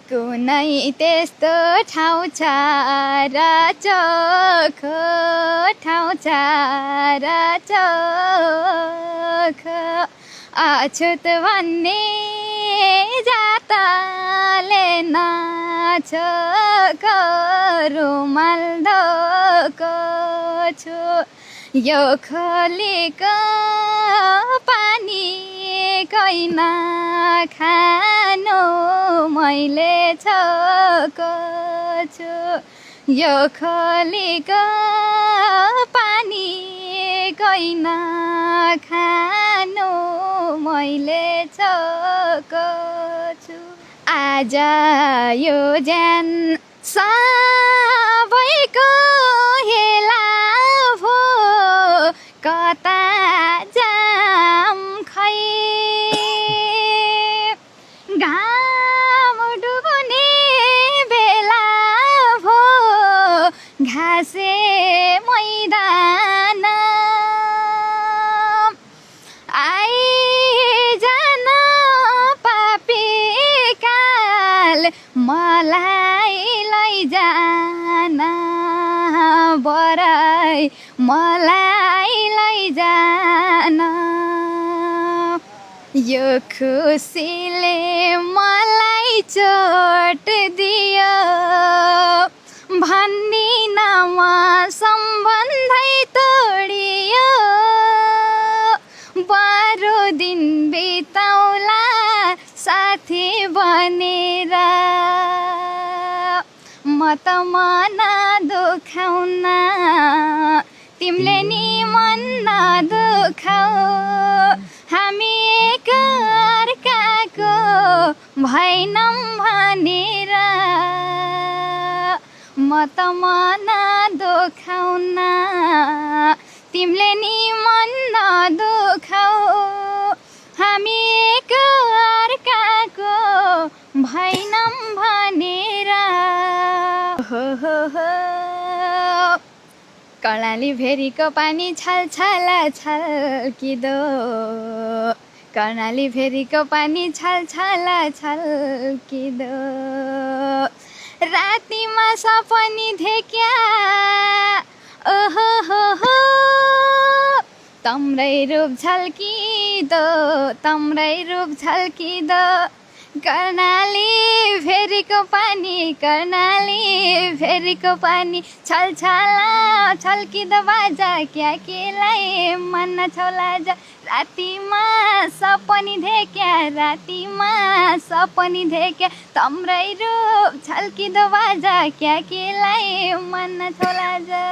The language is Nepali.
कुनै त्यस्तो ठाउँ छ र चोखो ठाउँ छ र चोखो अछुत भन्ने जातले नछोको रुमाल धोको छु यो खोलेको पानी कोही नखानु मैले छोको छु यो खोलेको पानी कोही नखानु मैले छोको छु आज यो ज्यान सबैको हेला भो कता जाम खै घाम डुब्ने बेला भो घाँसे मैदान आइजान पापी काल मलाई लैजान बराई मलाई लैजान यो खुसीले मलाई चोट दियो भन्दिन म सम्बन्धै तोडियो बरु दिन बिताउला साथी बनेर म त मन दुखाउन तिमीले नि मन नदुखाऊ हामी एकअर्काको भएनौँ भनेर म त मन दुखाउन तिमीले नि मन नदुखाऊ हामी एकअर्काको भएनौँ भनेर कर्णाली भेरीको पानी छलछल छल्किदो कर्णाली भेरीको पानी छलछल छल्किदो रातिमा सपनी देख्या ओहो हो तम्रै रूप झल्किदो तम्रै रूप झल्किदो कर्णाली भेरीको पानी कर्णाली भेरीको पानी छलछल छल्किदो बाजा क्या केलाई मन छोला जा रातिमा सपनी देख्या रातिमा सपनी देख्या तम्रै रूप छल्किदो बाजा क्या केलाई मन छोला जा।